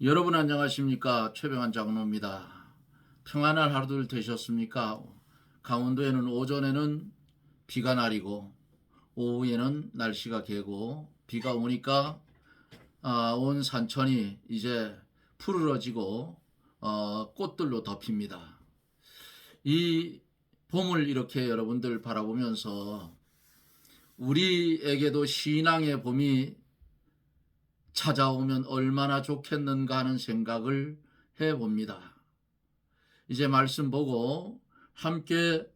여러분 안녕하십니까? 최병환 장로입니다. 평안한 하루들 되셨습니까? 강원도에는 오전에는 비가 내리고 오후에는 날씨가 개고 비가 오니까 온 산천이 이제 푸르러지고 꽃들로 덮입니다. 이 봄을 이렇게 여러분들 바라보면서 우리에게도 신앙의 봄이 찾아오면 얼마나 좋겠는가 하는 생각을 해봅니다. 이제 말씀 보고 함께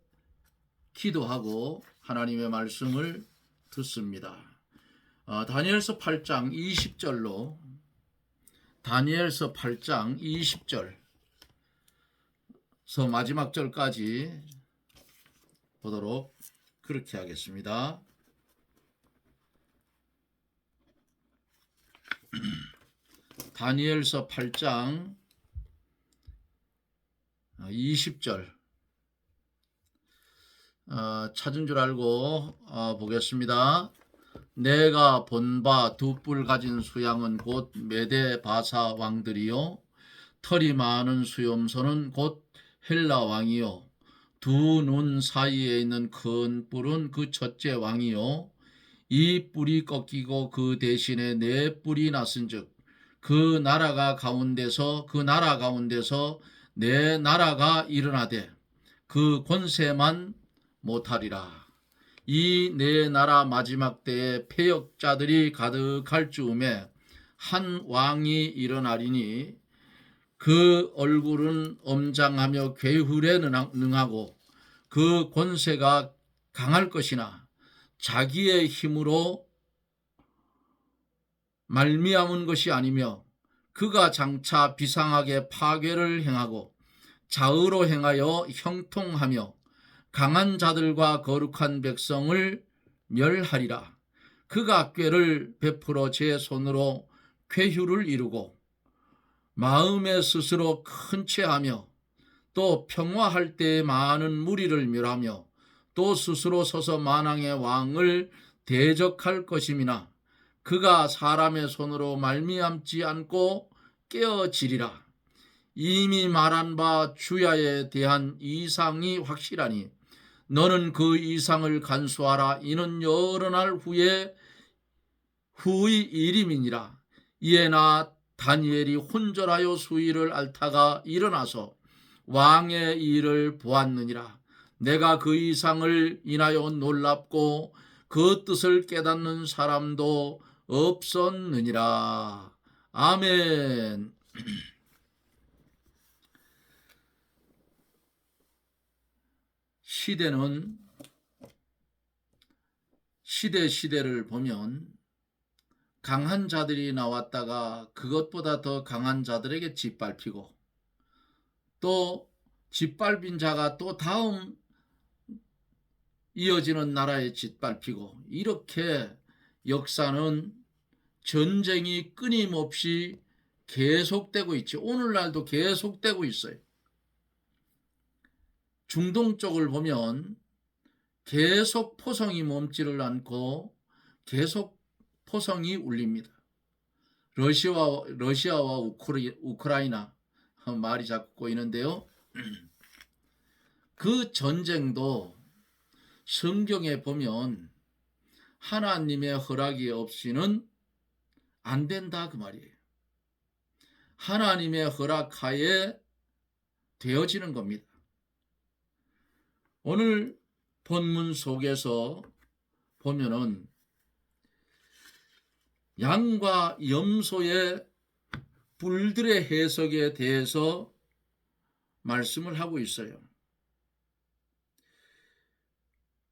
기도하고 하나님의 말씀을 듣습니다. 다니엘서 8장 20절로 다니엘서 8장 20절서 마지막 절까지 보도록 그렇게 하겠습니다. 다니엘서 8장 20절 찾은 줄 알고 보겠습니다. 내가 본 바 두 뿔 가진 수양은 곧 메데 바사 왕들이요 털이 많은 수염소는 곧 헬라 왕이요 두 눈 사이에 있는 큰 뿔은 그 첫째 왕이요 이 뿔이 꺾이고 그 대신에 네 뿔이 났은즉 그 나라 가운데서 내 나라가 일어나되 그 권세만 못하리라. 이 내 나라 마지막 때에 패역자들이 가득할 즈음에 한 왕이 일어나리니 그 얼굴은 엄장하며 괴훌에 능하고 그 권세가 강할 것이나 자기의 힘으로 말미암은 것이 아니며 그가 장차 비상하게 파괴를 행하고 좌우로 행하여 형통하며 강한 자들과 거룩한 백성을 멸하리라. 그가 꾀를 베풀어 제 손으로 쾌휴를 이루고 마음에 스스로 큰 채하며 또 평화할 때 많은 무리를 멸하며 또 스스로 서서 만왕의 왕을 대적할 것임이나 그가 사람의 손으로 말미암지 않고 깨어지리라. 이미 말한 바 주야에 대한 이상이 확실하니 너는 그 이상을 간수하라. 이는 여러 날 후의 일임이니라. 이에 나 다니엘이 혼절하여 수위를 앓다가 일어나서 왕의 일을 보았느니라. 내가 그 이상을 인하여 놀랍고 그 뜻을 깨닫는 사람도 없었느니라. 아멘. 시대를 보면 강한 자들이 나왔다가 그것보다 더 강한 자들에게 짓밟히고 또 짓밟힌 자가 또 다음 이어지는 나라에 짓밟히고 이렇게 역사는 전쟁이 끊임없이 계속되고 있죠. 오늘날도 계속되고 있어요. 중동 쪽을 보면 계속 포성이 멈지를 않고 계속 포성이 울립니다. 러시아와 우크라이나 말이 자꾸 꼬이는데요. 그 전쟁도 성경에 보면 하나님의 허락이 없이는 안 된다 그 말이에요. 하나님의 허락하에 되어지는 겁니다. 오늘 본문 속에서 보면은 양과 염소의 뿔들의 해석에 대해서 말씀을 하고 있어요.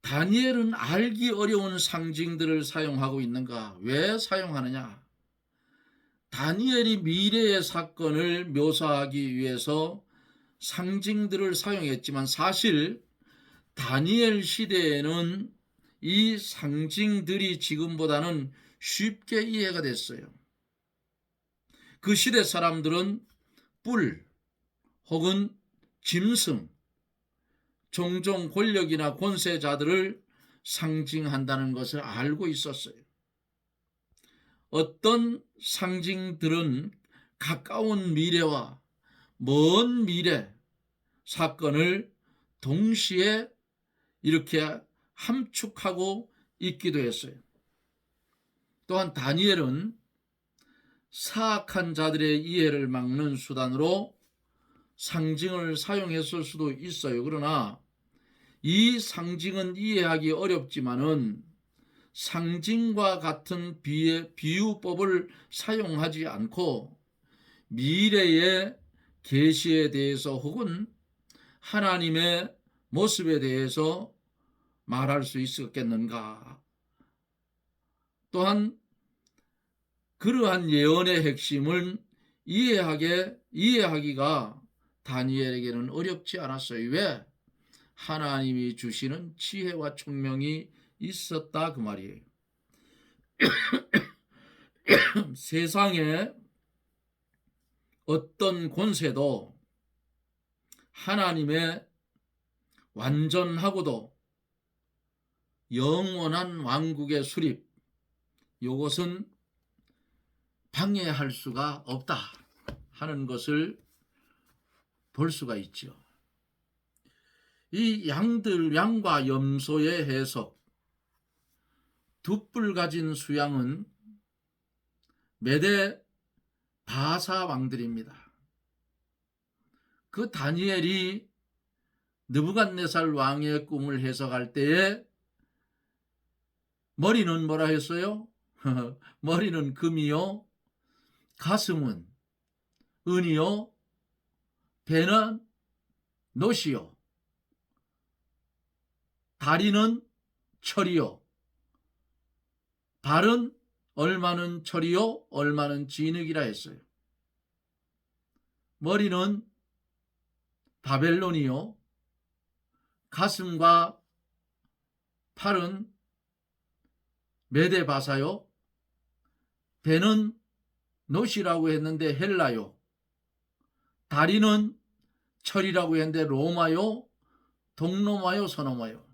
다니엘은 알기 어려운 상징들을 사용하고 있는가? 왜 사용하느냐? 다니엘이 미래의 사건을 묘사하기 위해서 상징들을 사용했지만 사실 다니엘 시대에는 이 상징들이 지금보다는 쉽게 이해가 됐어요. 그 시대 사람들은 뿔 혹은 짐승, 종종 권력이나 권세자들을 상징한다는 것을 알고 있었어요. 어떤 상징들은 가까운 미래와 먼 미래 사건을 동시에 이렇게 함축하고 있기도 했어요. 또한 다니엘은 사악한 자들의 이해를 막는 수단으로 상징을 사용했을 수도 있어요. 그러나 이 상징은 이해하기 어렵지만은 상징과 같은 비유법을 사용하지 않고 미래의 계시에 대해서 혹은 하나님의 모습에 대해서 말할 수 있었겠는가. 또한 그러한 예언의 핵심을 이해하기가 다니엘에게는 어렵지 않았어요. 왜? 하나님이 주시는 지혜와 총명이 있었다 그 말이에요. 세상에 어떤 권세도 하나님의 완전하고도 영원한 왕국의 수립, 이것은 방해할 수가 없다 하는 것을 볼 수가 있죠. 이 양과 염소의 해석, 두 뿔 가진 수양은 메대 바사 왕들입니다. 그 다니엘이 느부갓네살 왕의 꿈을 해석할 때에 머리는 뭐라 했어요? 머리는 금이요, 가슴은 은이요, 배는 놋이요, 다리는 철이요, 발은 얼마는 철이요, 얼마는 진흙이라 했어요. 머리는 바벨론이요, 가슴과 팔은 메데바사요, 배는 놋이라고 했는데 헬라요, 다리는 철이라고 했는데 로마요, 동로마요, 서노마요.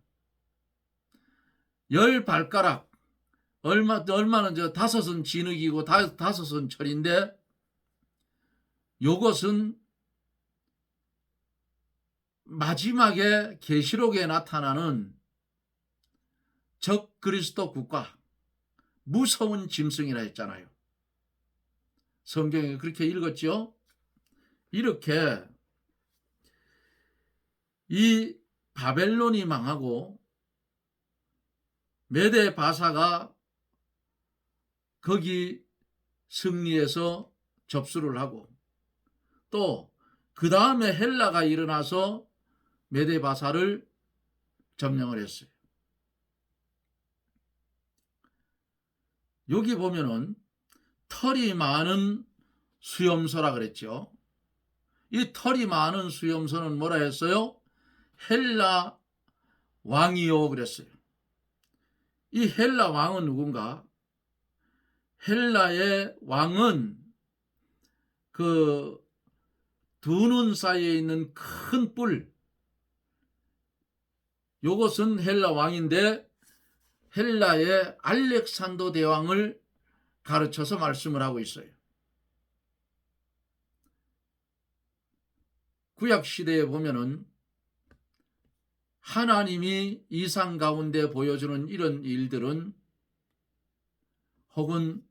10발가락, 얼마는 5은 진흙이고 5은 철인데 요것은 마지막에 계시록에 나타나는 적 그리스도 국가, 무서운 짐승이라 했잖아요. 성경에 그렇게 읽었죠. 이렇게 이 바벨론이 망하고 메데 바사가 거기 승리해서 접수를 하고 또 그 다음에 헬라가 일어나서 메데 바사를 점령을 했어요. 여기 보면은 털이 많은 수염소라 그랬죠. 이 털이 많은 수염소는 뭐라 했어요? 헬라 왕이요 그랬어요. 이 헬라 왕은 누군가? 헬라의 왕은 그 두 눈 사이에 있는 큰 뿔, 요것은 헬라 왕인데 헬라의 알렉산더 대왕을 가르쳐서 말씀을 하고 있어요. 구약 시대에 보면은 하나님이 이상 가운데 보여주는 이런 일들은 혹은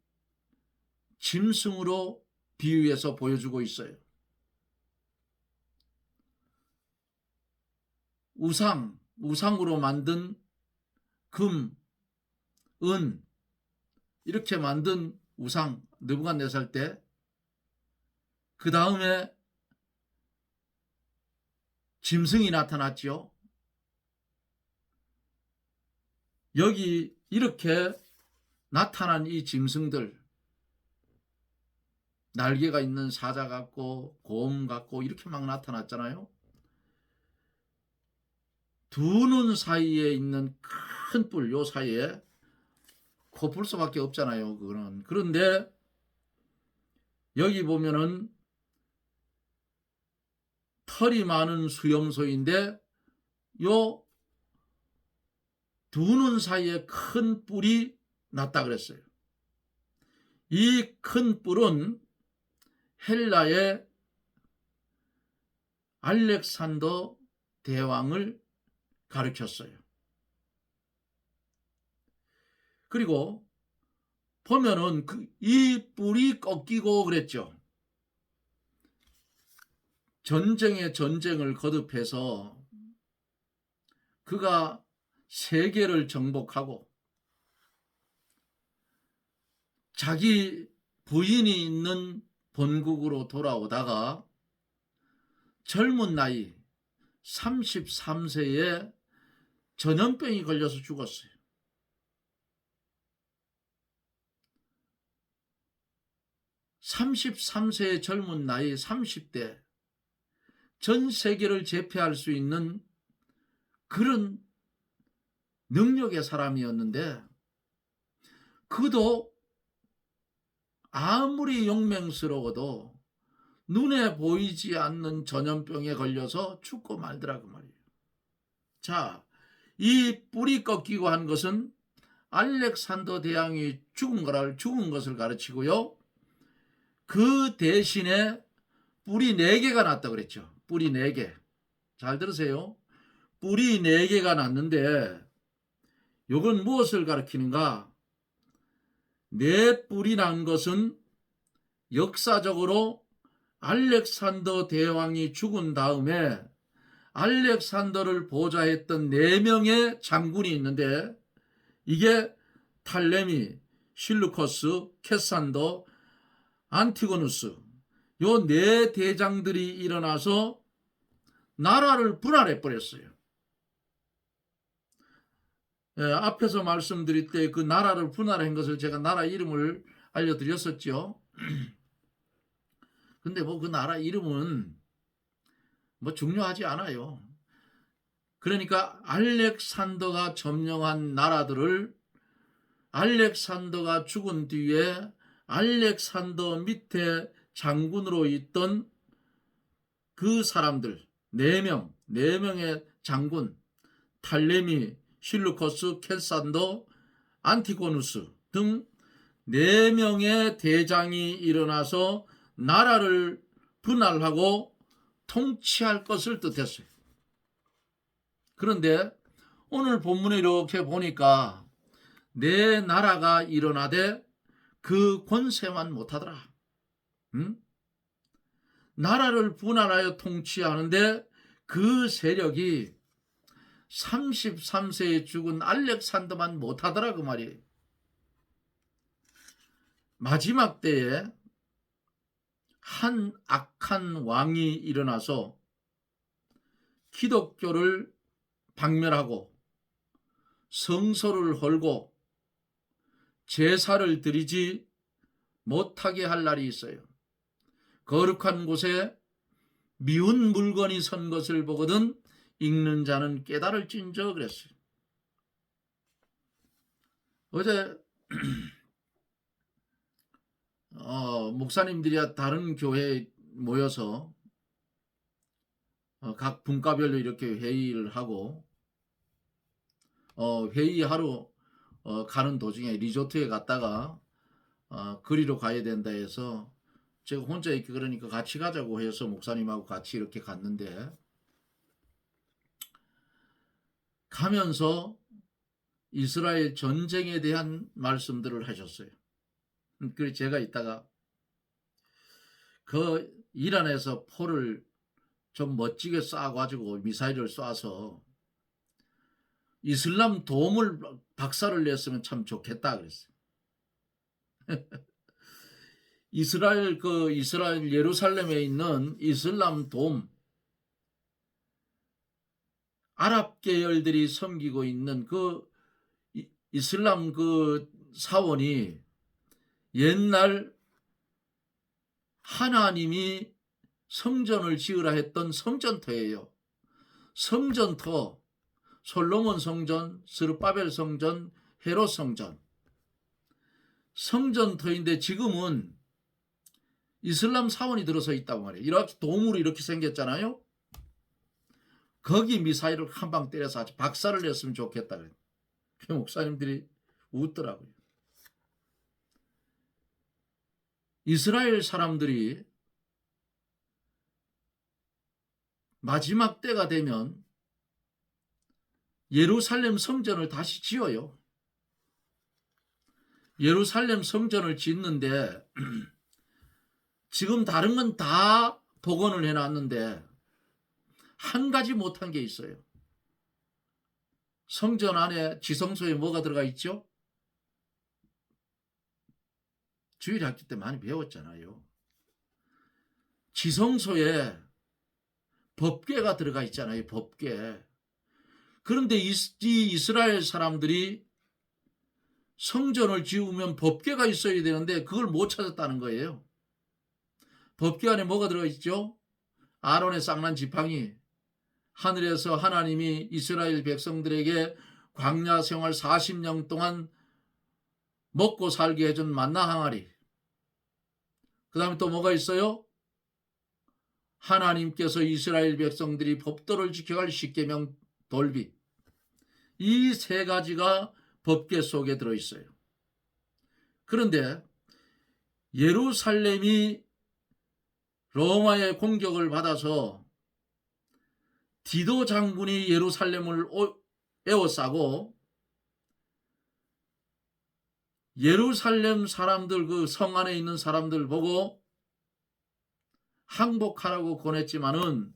짐승으로 비유해서 보여주고 있어요. 우상으로 만든 금, 은, 이렇게 만든 우상, 느부갓네살 때, 그 다음에 짐승이 나타났죠. 여기 이렇게 나타난 이 짐승들, 날개가 있는 사자 같고 곰 같고 이렇게 막 나타났잖아요. 두 눈 사이에 있는 큰 뿔, 요 사이에 코뿔소밖에 없잖아요. 그거는. 그런데 여기 보면은 털이 많은 수염소인데 요 두 눈 사이에 큰 뿔이 났다 그랬어요. 이 큰 뿔은 헬라의 알렉산더 대왕을 가르쳤어요. 그리고 보면은 이 뿔이 꺾이고 그랬죠. 전쟁에 전쟁을 거듭해서 그가 세계를 정복하고 자기 부인이 있는 본국으로 돌아오다가 젊은 나이 33세에 전염병이 걸려서 죽었어요. 33세의 젊은 나이 30대 전 세계를 제패할 수 있는 그런 능력의 사람이었는데 그도 아무리 용맹스러워도 눈에 보이지 않는 전염병에 걸려서 죽고 말더라 그 말이에요. 자, 이 뿔이 꺾이고 한 것은 알렉산더 대왕이 죽은 것을 가르치고요. 그 대신에 뿔이 4개가 났다 그랬죠. 뿔이 4개. 잘 들으세요. 뿔이 4개가 났는데 이건 무엇을 가리키는가? 4뿔이 난 것은 역사적으로 알렉산더 대왕이 죽은 다음에 알렉산더를 보좌했던 4명의 장군이 있는데 이게 탈레미, 실루커스, 캐산더, 안티고누스 요 4대장들이 일어나서 나라를 분할해 버렸어요. 앞에서 말씀드릴 때 그 나라를 분할한 것을 제가 나라 이름을 알려드렸었죠. 근데 뭐 그 나라 이름은 뭐 중요하지 않아요. 그러니까 알렉산더가 점령한 나라들을 알렉산더가 죽은 뒤에 알렉산더 밑에 장군으로 있던 그 사람들 4명의 장군 탈레미, 실루커스, 켈산더, 안티고누스 등 4명의 대장이 일어나서 나라를 분할하고 통치할 것을 뜻했어요. 그런데 오늘 본문에 이렇게 보니까 내 나라가 일어나되 그 권세만 못하더라. 나라를 분할하여 통치하는데 그 세력이 33세에 죽은 알렉산더만 못하더라 그 말이에요. 마지막 때에 한 악한 왕이 일어나서 기독교를 박멸하고 성소를 헐고 제사를 드리지 못하게 할 날이 있어요. 거룩한 곳에 미운 물건이 선 것을 보거든 읽는 자는 깨달을진저 그랬어요. 어제 목사님들이 다른 교회에 모여서 각 분과별로 이렇게 회의를 하고 회의하러 가는 도중에 리조트에 갔다가 그리로 가야 된다 해서 제가 혼자 이렇게 그러니까 같이 가자고 해서 목사님하고 같이 이렇게 갔는데 가면서 이스라엘 전쟁에 대한 말씀들을 하셨어요. 그래서 제가 이따가 그 이란에서 포를 좀 멋지게 쏴가지고 미사일을 쏴서 이슬람 돔을 박살을 냈으면 참 좋겠다 그랬어요. 이스라엘 예루살렘에 있는 이슬람 돔 아랍 계열들이 섬기고 있는 그 이슬람 그 사원이 옛날 하나님이 성전을 지으라 했던 성전터예요. 성전터, 솔로몬 성전, 스룹바벨 성전, 헤롯 성전. 성전터인데 지금은 이슬람 사원이 들어서 있다고 말이에요. 이렇게 돔으로 이렇게 생겼잖아요. 거기 미사일을 한 방 때려서 아주 박살을 냈으면 좋겠다. 그 목사님들이 웃더라고요. 이스라엘 사람들이 마지막 때가 되면 예루살렘 성전을 다시 지어요. 예루살렘 성전을 짓는데 지금 다른 건 다 복원을 해놨는데 한 가지 못한 게 있어요. 성전 안에 지성소에 뭐가 들어가 있죠? 주일학교 때 많이 배웠잖아요. 지성소에 법궤가 들어가 있잖아요. 법궤. 그런데 이 이스라엘 사람들이 성전을 지으면 법궤가 있어야 되는데 그걸 못 찾았다는 거예요. 법궤 안에 뭐가 들어가 있죠? 아론의 쌍난 지팡이, 하늘에서 하나님이 이스라엘 백성들에게 광야 생활 40년 동안 먹고 살게 해준 만나 항아리. 그 다음에 또 뭐가 있어요? 하나님께서 이스라엘 백성들이 법도를 지켜갈 십계명 돌비. 이 세 가지가 법궤 속에 들어있어요. 그런데 예루살렘이 로마의 공격을 받아서 디도 장군이 예루살렘을 에워싸고 예루살렘 사람들, 그 성 안에 있는 사람들 보고 항복하라고 권했지만은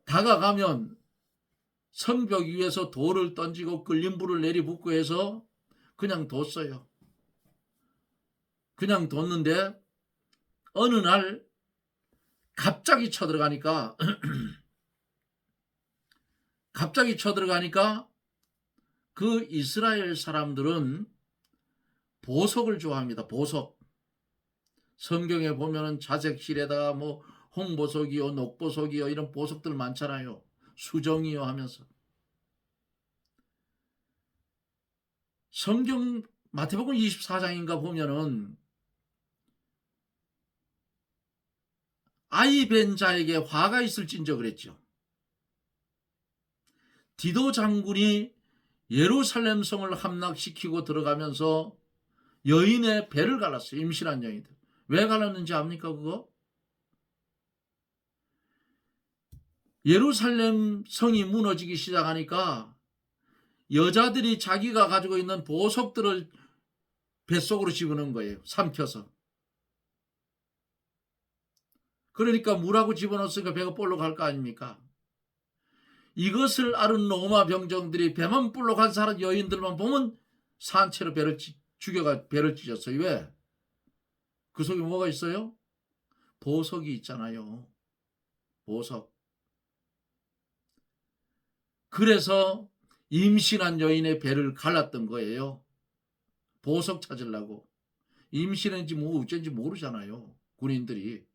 다가가면 성벽 위에서 돌을 던지고 끓는 불을 내리붓고 해서 그냥 뒀어요. 그냥 뒀는데 어느 날 갑자기 쳐들어가니까 그 이스라엘 사람들은 보석을 좋아합니다. 보석. 성경에 보면은 자색실에다가 뭐 홍보석이요, 녹보석이요 이런 보석들 많잖아요. 수정이요 하면서. 성경 마태복음 24장인가 보면은 아이 벤 자에게 화가 있을진저 그랬죠. 디도 장군이 예루살렘 성을 함락시키고 들어가면서 여인의 배를 갈랐어요. 임신한 여인들. 왜 갈랐는지 압니까 그거? 예루살렘 성이 무너지기 시작하니까 여자들이 자기가 가지고 있는 보석들을 뱃속으로 집어넣은 거예요. 삼켜서. 그러니까 물하고 집어넣었으니까 배가 볼록 갈 거 아닙니까? 이것을 아는 로마 병정들이 배만 볼록한 사람 여인들만 보면 산채로 배를 죽여가 배를 찢었어요. 왜? 그 속에 뭐가 있어요? 보석이 있잖아요. 보석. 그래서 임신한 여인의 배를 갈랐던 거예요. 보석 찾으려고. 임신인지 뭐 어쩐지 모르잖아요. 군인들이.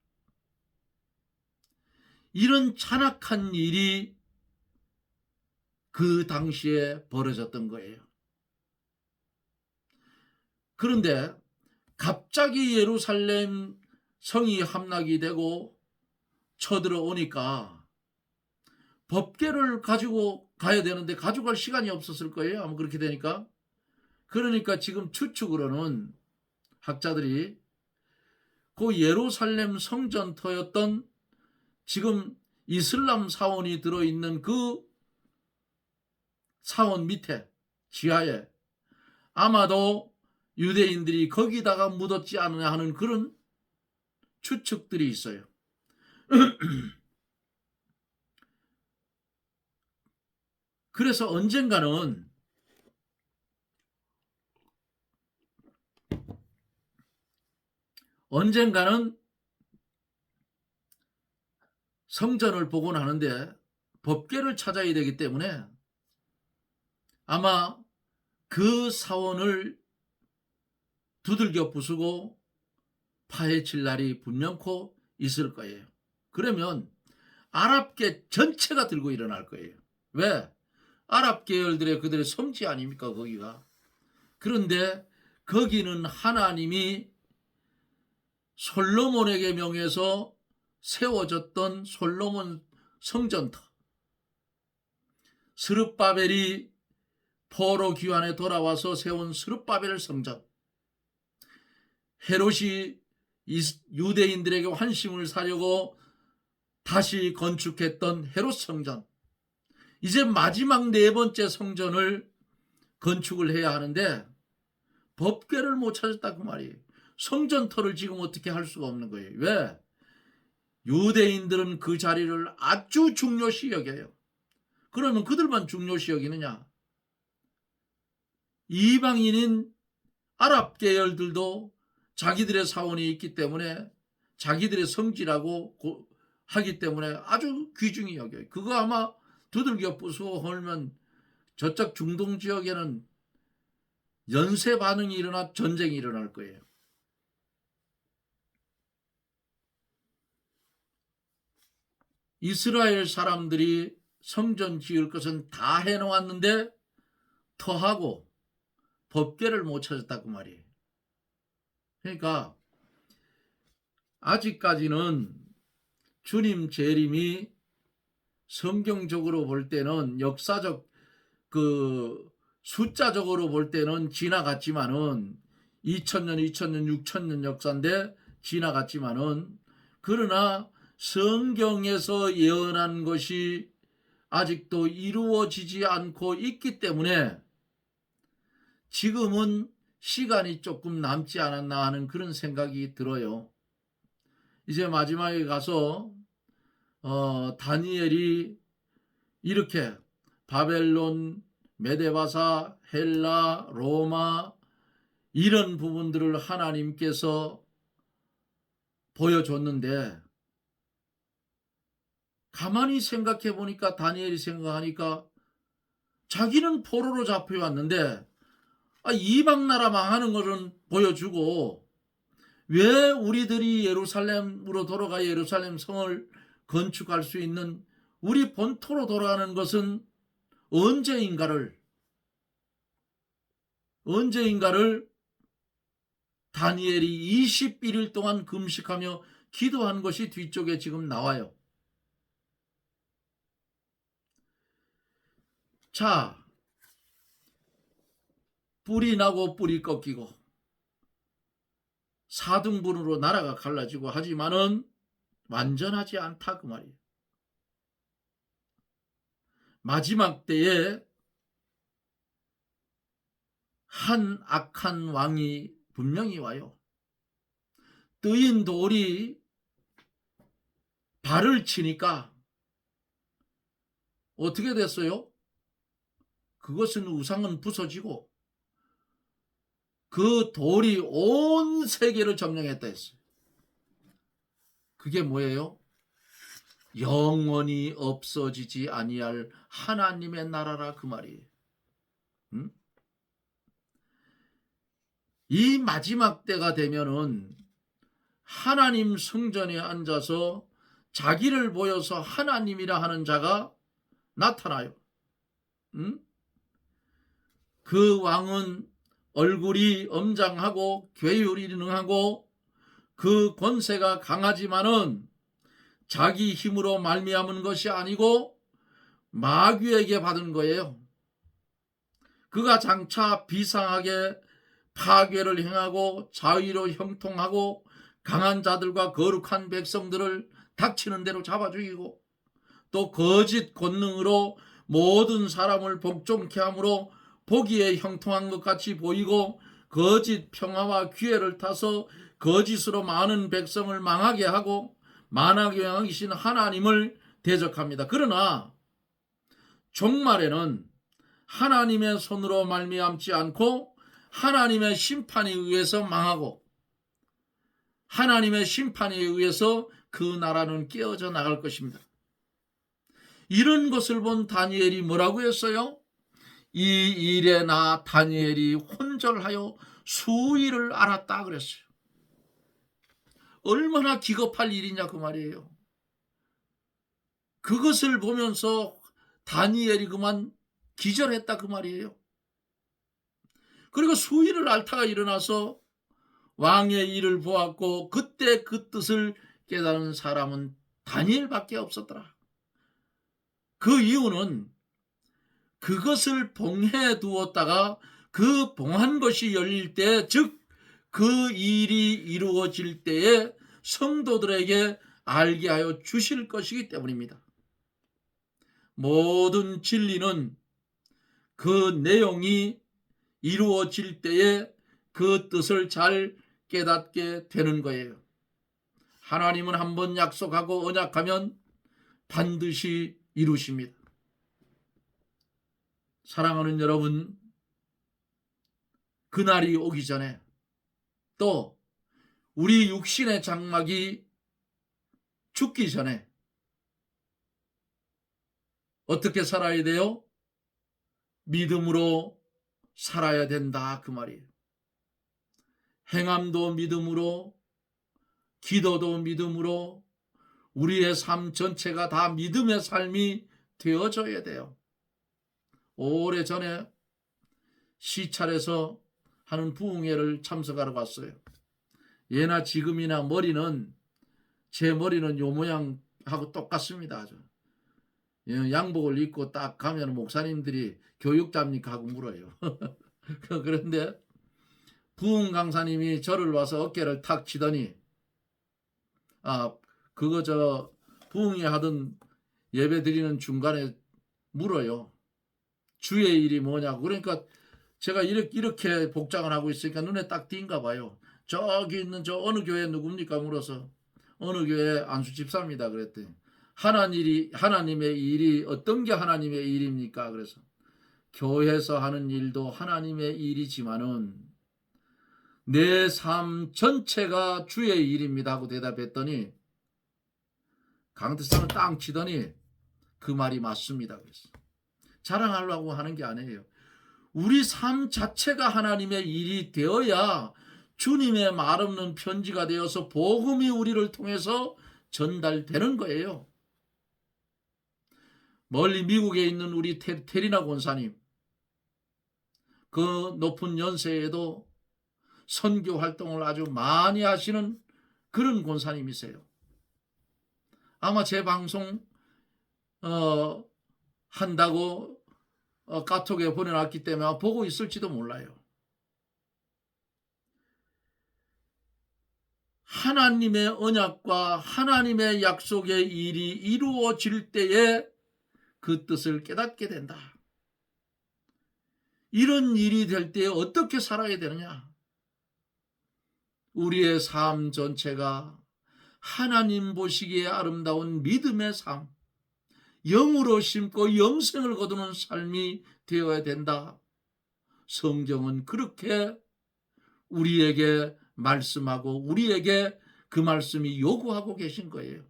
이런 잔악한 일이 그 당시에 벌어졌던 거예요. 그런데 갑자기 예루살렘 성이 함락이 되고 쳐들어오니까 법궤를 가지고 가야 되는데 가져갈 시간이 없었을 거예요. 아마 그렇게 되니까. 그러니까 지금 추측으로는 학자들이 그 예루살렘 성전터였던 지금 이슬람 사원이 들어있는 그 사원 밑에 지하에 아마도 유대인들이 거기다가 묻었지 않느냐 하는 그런 추측들이 있어요. 그래서 언젠가는 성전을 복원하는데 법궤를 찾아야 되기 때문에 아마 그 사원을 두들겨 부수고 파헤칠 날이 분명코 있을 거예요. 그러면 아랍계 전체가 들고 일어날 거예요. 왜? 아랍 계열들의 그들의 성지 아닙니까 거기가. 그런데 거기는 하나님이 솔로몬에게 명해서 세워졌던 솔로몬 성전터. 스룹바벨이 포로 귀환에 돌아와서 세운 스룹바벨 성전. 헤롯이 유대인들에게 환심을 사려고 다시 건축했던 헤롯 성전, 이제 마지막 네 번째 성전을 건축을 해야 하는데 법궤를 못 찾았다 그 말이에요. 성전터를 지금 어떻게 할 수가 없는 거예요. 왜? 유대인들은 그 자리를 아주 중요시 여겨요. 그러면 그들만 중요시 여기느냐? 이방인인 아랍 계열들도 자기들의 사원이 있기 때문에 자기들의 성지라고 하기 때문에 아주 귀중히 여겨요. 그거 아마 두들겨 부수고 헐면 저쪽 중동 지역에는 연쇄 반응이 일어나 전쟁이 일어날 거예요. 이스라엘 사람들이 성전 지을 것은 다 해놓았는데 터하고 법궤를 못 찾았다고 말이에요. 그러니까 아직까지는 주님 재림이 성경적으로 볼 때는 역사적 숫자적으로 볼 때는 지나갔지만은 2000년, 6000년 역사인데 지나갔지만은 그러나 성경에서 예언한 것이 아직도 이루어지지 않고 있기 때문에 지금은 시간이 조금 남지 않았나 하는 그런 생각이 들어요. 이제 마지막에 가서 다니엘이 이렇게 바벨론, 메데바사, 헬라, 로마 이런 부분들을 하나님께서 보여줬는데 가만히 생각해 보니까 다니엘이 생각하니까 자기는 포로로 잡혀왔는데 이방 나라 망하는 것은 보여주고 왜 우리들이 예루살렘으로 돌아가 예루살렘 성을 건축할 수 있는 우리 본토로 돌아가는 것은 언제인가를 다니엘이 21일 동안 금식하며 기도한 것이 뒤쪽에 지금 나와요. 자, 뿔이 나고 뿔이 꺾이고 4등분으로 나라가 갈라지고 하지만은 완전하지 않다 그 말이에요. 마지막 때에 한 악한 왕이 분명히 와요. 뜨인 돌이 발을 치니까 어떻게 됐어요? 그것은 우상은 부서지고 그 돌이 온 세계를 점령했다 했어요. 그게 뭐예요? 영원히 없어지지 아니할 하나님의 나라라 그 말이에요. 이 마지막 때가 되면은 하나님 성전에 앉아서 자기를 보여서 하나님이라 하는 자가 나타나요. 그 왕은 얼굴이 엄장하고 괴유리능하고 그 권세가 강하지만은 자기 힘으로 말미암은 것이 아니고 마귀에게 받은 거예요. 그가 장차 비상하게 파괴를 행하고 자위로 형통하고 강한 자들과 거룩한 백성들을 닥치는 대로 잡아 죽이고 또 거짓 권능으로 모든 사람을 복종케 함으로 보기에 형통한 것 같이 보이고 거짓 평화와 기회를 타서 거짓으로 많은 백성을 망하게 하고 만하게 하신 하나님을 대적합니다. 그러나 종말에는 하나님의 손으로 말미암지 않고 하나님의 심판에 의해서 망하고 하나님의 심판에 의해서 그 나라는 깨어져 나갈 것입니다. 이런 것을 본 다니엘이 뭐라고 했어요? 이 일에 나 다니엘이 혼절하여 수위를 알았다 그랬어요. 얼마나 기겁할 일이냐 그 말이에요. 그것을 보면서 다니엘이 그만 기절했다 그 말이에요. 그리고 수위를 앓다가 일어나서 왕의 일을 보았고 그때 그 뜻을 깨달은 사람은 다니엘밖에 없었더라. 그 이유는 그것을 봉해 두었다가 그 봉한 것이 열릴 때, 즉 그 일이 이루어질 때에 성도들에게 알게 하여 주실 것이기 때문입니다. 모든 진리는 그 내용이 이루어질 때에 그 뜻을 잘 깨닫게 되는 거예요. 하나님은 한번 약속하고 언약하면 반드시 이루십니다. 사랑하는 여러분, 그날이 오기 전에 또 우리 육신의 장막이 죽기 전에 어떻게 살아야 돼요? 믿음으로 살아야 된다, 그 말이에요. 행함도 믿음으로, 기도도 믿음으로, 우리의 삶 전체가 다 믿음의 삶이 되어져야 돼요. 오래전에 시찰에서 하는 부흥회를 참석하러 갔어요. 예나 지금이나 머리는, 제 머리는 요 모양하고 똑같습니다. 아주. 양복을 입고 딱 가면 목사님들이 교육자입니까 하고 물어요. 그런데 부흥 강사님이 저를 와서 어깨를 탁 치더니, 그거 부흥회 하던 예배 드리는 중간에 물어요. 주의 일이 뭐냐고. 그러니까 제가 이렇게 복장을 하고 있으니까 눈에 딱 띈가 봐요. 저기 있는 저 어느 교회 누굽니까 물어서 어느 교회 안수 집사입니다 그랬더니 하나님의 일이 어떤 게 하나님의 일입니까? 그래서 교회에서 하는 일도 하나님의 일이지만은 내 삶 전체가 주의 일입니다 하고 대답했더니 강대상을 땅 치더니 그 말이 맞습니다. 그래서 자랑하려고 하는 게 아니에요. 우리 삶 자체가 하나님의 일이 되어야 주님의 말없는 편지가 되어서 복음이 우리를 통해서 전달되는 거예요. 멀리 미국에 있는 우리 테리나 권사님, 그 높은 연세에도 선교 활동을 아주 많이 하시는 그런 권사님이세요. 아마 제 방송 한다고 카톡에 보내놨기 때문에 보고 있을지도 몰라요. 하나님의 언약과 하나님의 약속의 일이 이루어질 때에 그 뜻을 깨닫게 된다. 이런 일이 될 때에 어떻게 살아야 되느냐? 우리의 삶 전체가 하나님 보시기에 아름다운 믿음의 삶, 영으로 심고 영생을 거두는 삶이 되어야 된다. 성경은 그렇게 우리에게 말씀하고 우리에게 그 말씀이 요구하고 계신 거예요.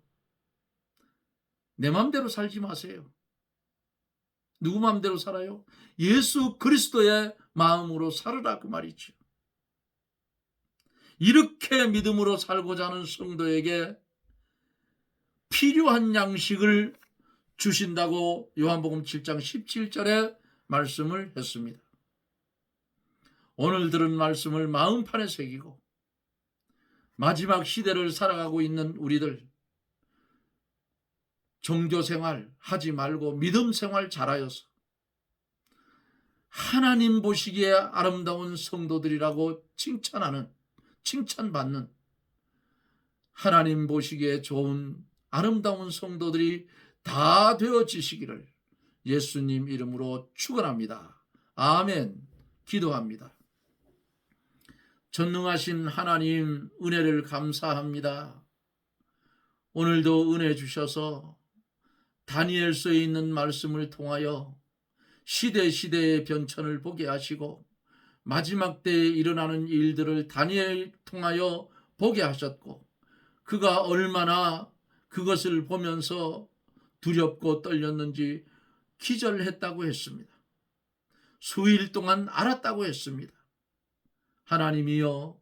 내 마음대로 살지 마세요. 누구 마음대로 살아요? 예수 그리스도의 마음으로 살으라 그 말이죠. 이렇게 믿음으로 살고자 하는 성도에게 필요한 양식을 주신다고 요한복음 7장 17절에 말씀을 했습니다. 오늘 들은 말씀을 마음판에 새기고 마지막 시대를 살아가고 있는 우리들, 종교생활 하지 말고 믿음생활 잘하여서 하나님 보시기에 아름다운 성도들이라고 칭찬받는 하나님 보시기에 좋은 아름다운 성도들이 다 되어지시기를 예수님 이름으로 축원합니다. 아멘. 기도합니다. 전능하신 하나님, 은혜를 감사합니다. 오늘도 은혜 주셔서 다니엘서에 있는 말씀을 통하여 시대의 변천을 보게 하시고 마지막 때에 일어나는 일들을 다니엘 통하여 보게 하셨고 그가 얼마나 그것을 보면서 두렵고 떨렸는지 기절했다고 했습니다. 수일 동안 알았다고 했습니다. 하나님이여,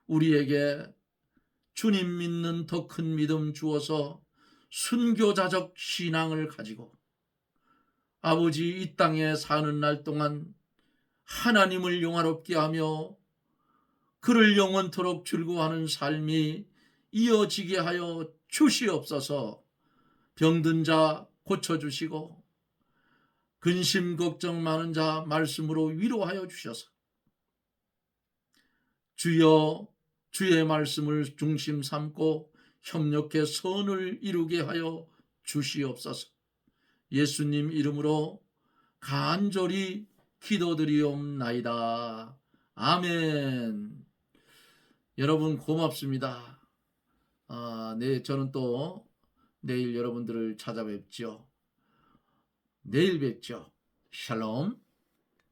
우리에게 주님 믿는 더 큰 믿음 주어서 순교자적 신앙을 가지고 아버지 이 땅에 사는 날 동안 하나님을 영화롭게 하며 그를 영원토록 즐거워하는 삶이 이어지게 하여 주시옵소서. 병든 자 고쳐주시고 근심 걱정 많은 자 말씀으로 위로하여 주셔서 주여, 주의 말씀을 중심 삼고 협력해 선을 이루게 하여 주시옵소서. 예수님 이름으로 간절히 기도드리옵나이다. 아멘. 여러분 고맙습니다. 네, 저는 또 내일 여러분들을 찾아뵙죠. 내일 뵙죠. 샬롬.